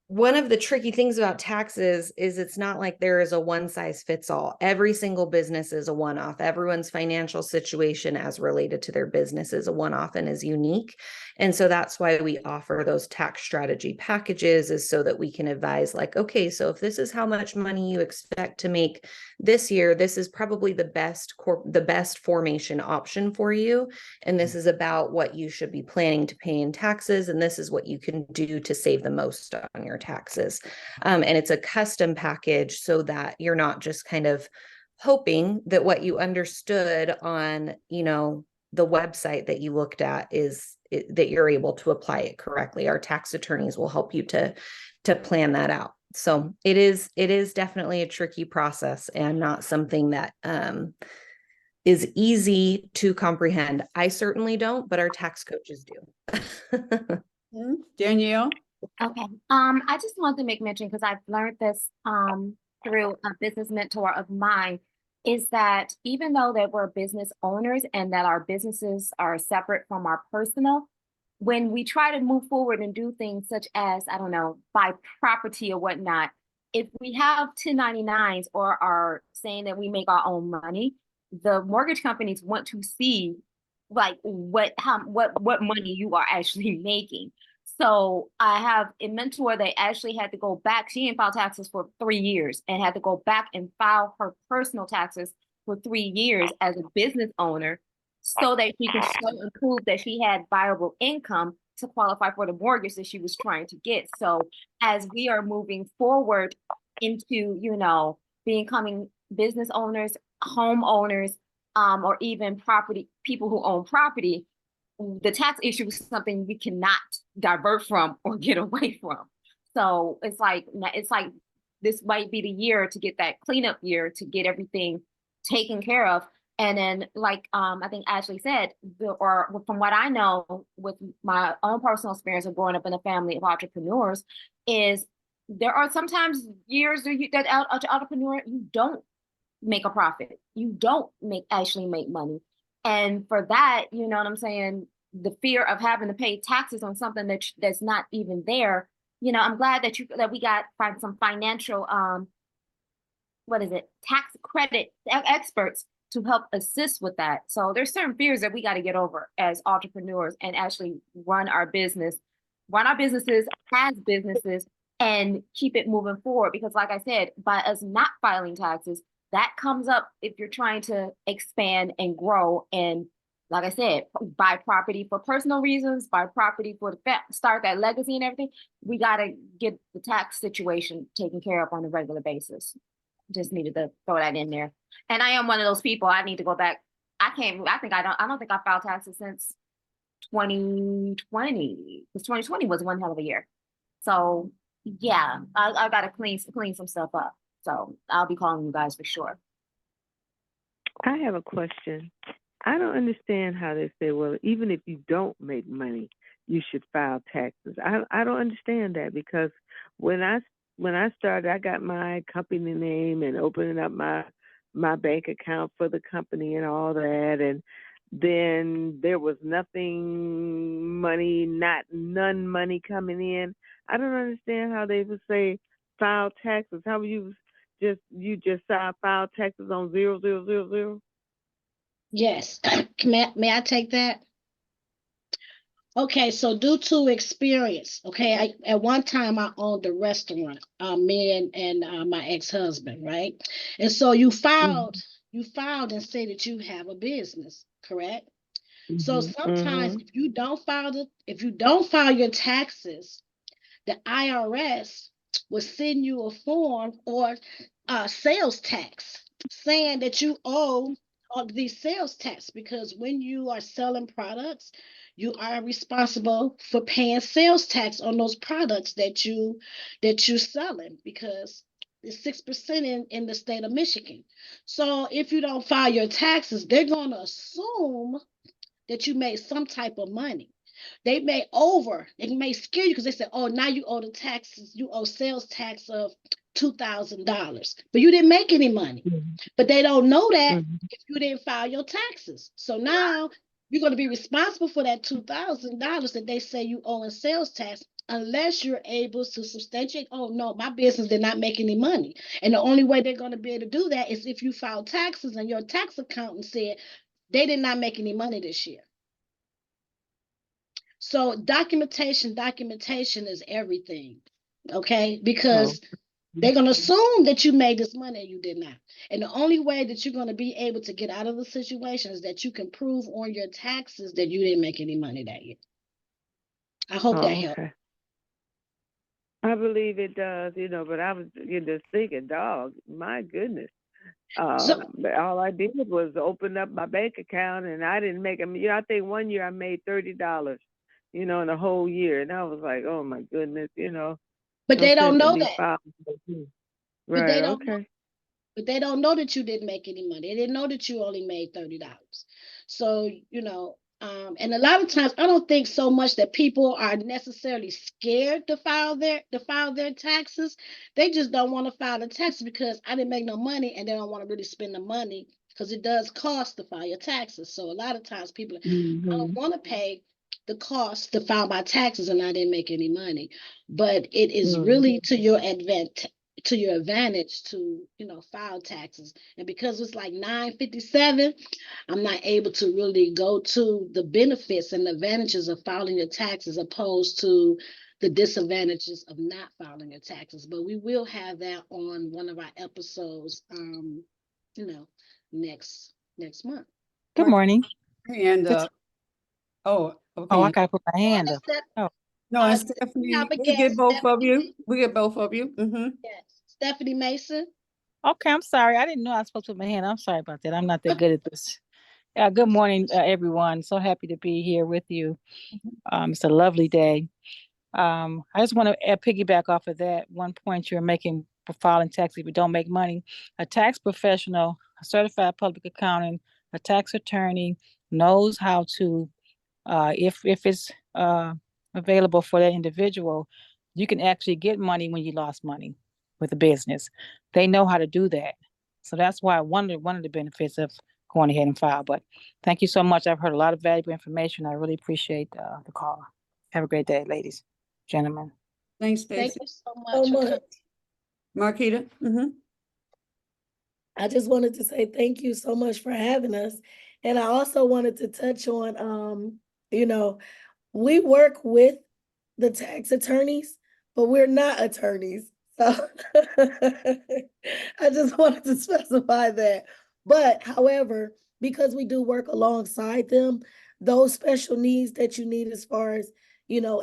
D: One of the tricky things about taxes is it's not like there is a one size fits all. Every single business is a one-off. Everyone's financial situation as related to their business is a one-off and is unique. And so that's why we offer those tax strategy packages, is so that we can advise, like, okay, so if this is how much money you expect to make this year, this is probably the best formation option for you. And this is about what you should be planning to pay in taxes. And this is what you can do to save the most on your taxes. And it's a custom package so that you're not just kind of hoping that what you understood on, the website that you looked at that you're able to apply it correctly. Our tax attorneys will help you to plan that out. So it is definitely a tricky process and not something that is easy to comprehend. I certainly don't, but our tax coaches do.
B: Danyelle?
F: Okay. I just wanted to make mention, because I've learned this through a business mentor of mine, is that even though that we're business owners and that our businesses are separate from our personal, when we try to move forward and do things such as, I don't know, buy property or whatnot, if we have 1099s or are saying that we make our own money, the mortgage companies want to see like what money you are actually making. So I have a mentor that actually had to go back. She didn't file taxes for 3 years and had to go back and file her personal taxes for 3 years as a business owner, so that she could show and prove that she had viable income to qualify for the mortgage that she was trying to get. So as we are moving forward into, you know, becoming business owners, homeowners, or even people who own property, the tax issue is something we cannot divert from or get away from. So it's like this might be the year to get that cleanup year to get everything taken care of. And then, like I think Ashley said, or from what I know with my own personal experience of growing up in a family of entrepreneurs, is there are sometimes years that as an entrepreneur, you don't make a profit. You don't actually make money. And for that, you know what I'm saying, the fear of having to pay taxes on something that's not even there, you know, I'm glad that we got some financial tax credit experts to help assist with that. So there's certain fears that we got to get over as entrepreneurs and actually run our businesses as businesses and keep it moving forward. Because like I said, by us not filing taxes, that comes up if you're trying to expand and grow. And like I said, buy property for personal reasons, buy property for start that legacy and everything. We got to get the tax situation taken care of on a regular basis. Just needed to throw that in there. And I am one of those people. I need to go back. I don't think I filed taxes since 2020, because 2020 was one hell of a year. So yeah, I got to clean some stuff up. So I'll be calling you guys for sure.
H: I have a question. I don't understand how they say, well, even if you don't make money, you should file taxes. I don't understand that, because when I started, I got my company name and opening up my bank account for the company and all that, and then there was none money coming in. I don't understand how they would say file taxes. How would you just file taxes on 0,000?
A: Yes. May I take that? Okay, so due to experience, okay, at one time I owned a restaurant, me and my ex-husband, right? And so you filed and say that you have a business, correct? So sometimes if you don't file your taxes, the IRS will send you a form or sales tax saying that you owe all these sales tax, because when you are selling products, you are responsible for paying sales tax on those products that you're selling, because it's 6% in the state of Michigan. So if you don't file your taxes, they're going to assume that you made some type of money. They may scare you because they say, oh, now you owe the taxes, you owe sales tax of $2,000, but you didn't make any money. But they don't know that if you didn't file your taxes. So now you're going to be responsible for that $2,000 that they say you owe in sales tax, unless you're able to substantiate, oh no, my business did not make any money. And the only way they're going to be able to do that is if you file taxes and your tax accountant said they did not make any money this year. So documentation is everything, okay? Because they're going to assume that you made this money and you did not. And the only way that you're going to be able to get out of the situation is that you can prove on your taxes that you didn't make any money that year. I hope that helps.
H: I believe it does, but I was just thinking, dog, my goodness. But all I did was open up my bank account, and I didn't make them. I think one year I made $30, in the whole year, and I was like, oh my goodness,
A: But they don't know that.
H: Right.
A: But they don't know that you didn't make any money. They didn't know that you only made $30. So, and a lot of times I don't think so much that people are necessarily scared to file their taxes. They just don't want to file the taxes because I didn't make no money, and they don't want to really spend the money because it does cost to file your taxes. So a lot of times people, I don't want to pay the cost to file my taxes and I didn't make any money. But it is really to your advantage to file taxes. And because it's like 9:57, I'm not able to really go to the benefits and the advantages of filing your taxes opposed to the disadvantages of not filing your taxes. But we will have that on one of our episodes next month.
I: Good morning.
B: And
I: Oh,
B: Okay,
I: I gotta put my hand
A: Morning,
I: up.
A: Steph.
I: Oh,
B: no, and
A: We have
B: Stephanie,
A: a
B: we get
A: guest,
B: both of
A: Stephanie.
B: you. We get both of you.
A: Yes, Stephanie Mason.
I: okay. I'm sorry. I didn't know I was supposed to put my hand. I'm sorry about that. I'm not that good at this. Good morning, everyone. So happy to be here with you. It's a lovely day. I just want to piggyback off of that one point you're making for filing taxes if you don't make money. A tax professional, a certified public accountant, a tax attorney knows how to, if it's available for that individual, you can actually get money when you lost money with a business. They know how to do that. So that's why one of the benefits of going ahead and file. But thank you so much. I've heard a lot of valuable information. I really appreciate the call. Have a great day, ladies, gentlemen.
B: Thanks,
A: Thank
B: Stacy.
A: you so
C: So
A: much for
C: much.
A: coming.
B: Marquita.
C: I just wanted to say thank you so much for having us. And I also wanted to touch on, you know, we work with the tax attorneys, but we're not attorneys. So I just wanted to specify that. But however, because we do work alongside them, those special needs that you need as far as,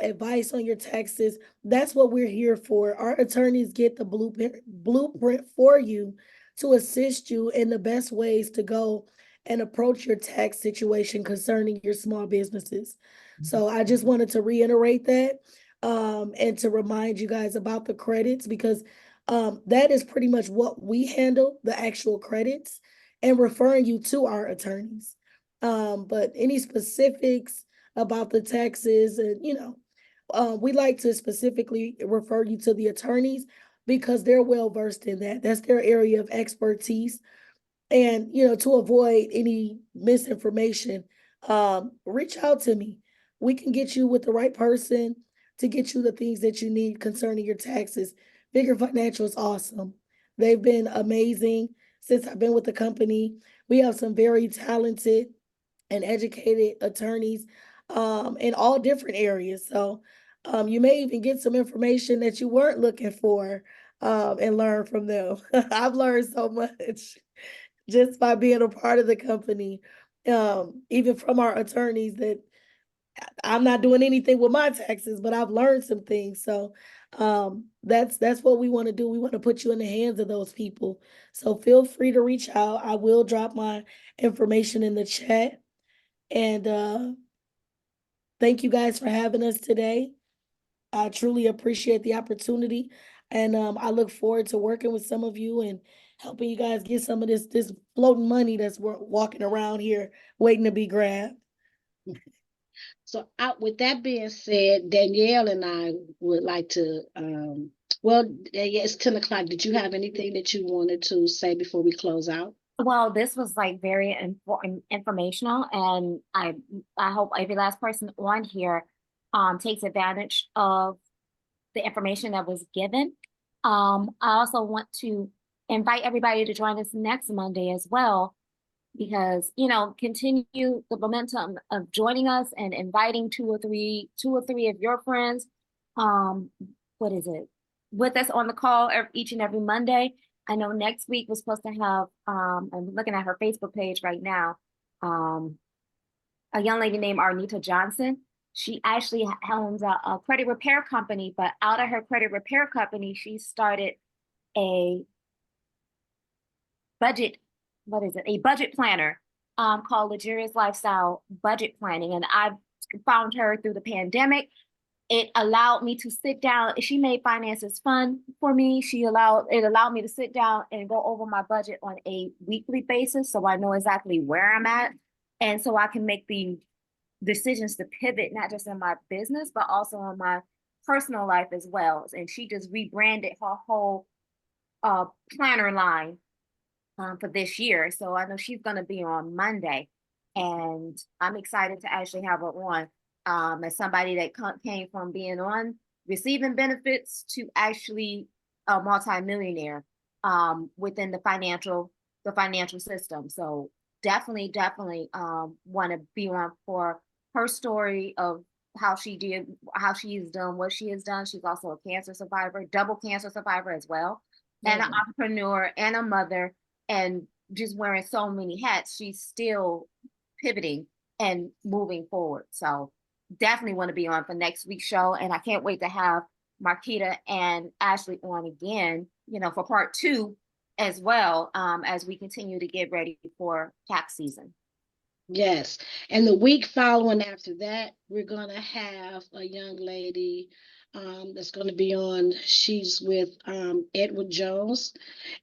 C: advice on your taxes, that's what we're here for. Our attorneys get the blueprint for you to assist you in the best ways to go and approach your tax situation concerning your small businesses. So I just wanted to reiterate that and to remind you guys about the credits because that is pretty much what we handle, the actual credits, and referring you to our attorneys. But any specifics about the taxes and, we like to specifically refer you to the attorneys because they're well versed in that. That's their area of expertise. And, to avoid any misinformation, reach out to me. We can get you with the right person to get you the things that you need concerning your taxes. Figure Financial is awesome. They've been amazing since I've been with the company. We have some very talented and educated attorneys in all different areas. So you may even get some information that you weren't looking for and learn from them. I've learned so much just by being a part of the company, even from our attorneys that I'm not doing anything with my taxes, but I've learned some things. So that's what we want to do. We want to put you in the hands of those people. So feel free to reach out. I will drop my information in the chat. And thank you guys for having us today. I truly appreciate the opportunity. And I look forward to working with some of you and helping you guys get some of this floating money that's walking around here waiting to be grabbed.
A: So with that being said, Danielle and I would like to, well, yeah, it's 10 o'clock. Did you have anything that you wanted to say before we close out?
F: Well, this was like very informational, and I hope every last person on here takes advantage of the information that was given. I also want to invite everybody to join us next Monday as well, because continue the momentum of joining us and inviting two or three of your friends. What is it? With us on the call each and every Monday. I know next week we're supposed to have, I'm looking at her Facebook page right now, a young lady named Arnita Johnson. She actually owns a credit repair company, but out of her credit repair company, she started a budget, a budget planner called Luxurious Lifestyle Budget Planning. And I found her through the pandemic. It allowed me to sit down. She made finances fun for me. It allowed me to sit down and go over my budget on a weekly basis, so I know exactly where I'm at, and so I can make the decisions to pivot, not just in my business, but also in my personal life as well. And she just rebranded her whole planner line for this year. So I know she's going to be on Monday, and I'm excited to actually have her on. As somebody that came from being on receiving benefits to actually a multimillionaire within the financial system. So definitely want to be on for her story of how she has done what she has done. She's also a cancer survivor, double cancer survivor as well, and an entrepreneur and a mother, and just wearing so many hats. She's still pivoting and moving forward. So definitely want to be on for next week's show. And I can't wait to have Marquita and Ashley on again, for part 2 as well, as we continue to get ready for tax season.
A: Yes. And the week following after that, we're going to have a young lady that's going to be on. She's with Edward Jones,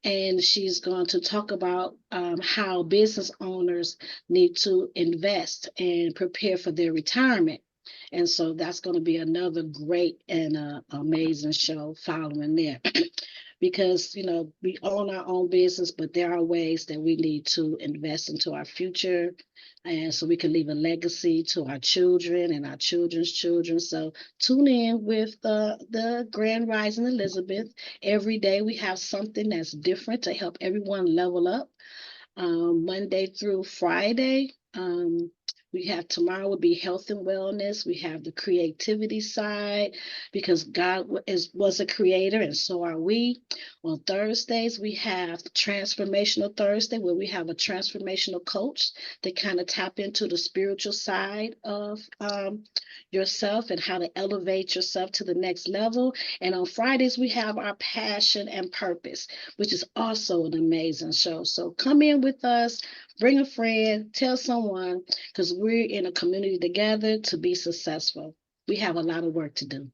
A: and she's going to talk about how business owners need to invest and prepare for their retirement. And so that's going to be another great and amazing show following there. Because we own our own business, but there are ways that we need to invest into our future, and so we can leave a legacy to our children and our children's children. So tune in with the Grand Rising Elizabeth. Every day we have something that's different to help everyone level up. Monday through Friday. We have tomorrow will be health and wellness. We have the creativity side, because God was a creator, and so are we. On Thursdays, we have Transformational Thursday, where we have a transformational coach that kind of tap into the spiritual side of yourself and how to elevate yourself to the next level. And on Fridays, we have our Passion and Purpose, which is also an amazing show. So come in with us, bring a friend, tell someone, because we're in a community together to be successful. We have a lot of work to do.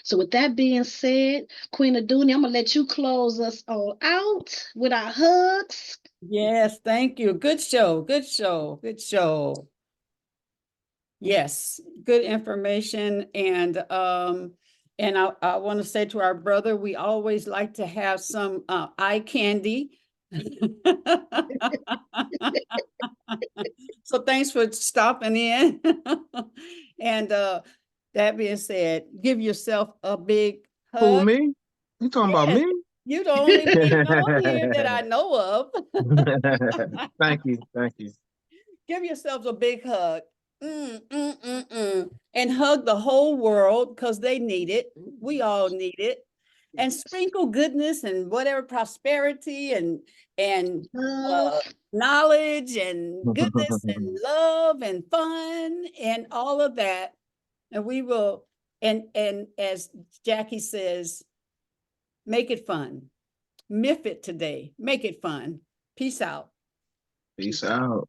A: So with that being said, Queen Aduni, I'm going to let you close us all out with our hugs.
B: Yes, thank you. Good show. Good show. Good show. Yes, good information. And I want to say to our brother, we always like to have some eye candy. So thanks for stopping in. And that being said, give yourself a big
J: Who,
B: hug.
J: me? You talking about
B: Yes,
J: me?
B: you're the only man on here that I know of.
J: Thank you. Thank you.
B: Give yourselves a big hug. And hug the whole world, because they need it. We all need it. And sprinkle goodness and whatever prosperity and knowledge and goodness and love and fun and all of that. And we will, and as Jackie says, make it fun. Miff it today. Make it fun. Peace out.
J: Peace out.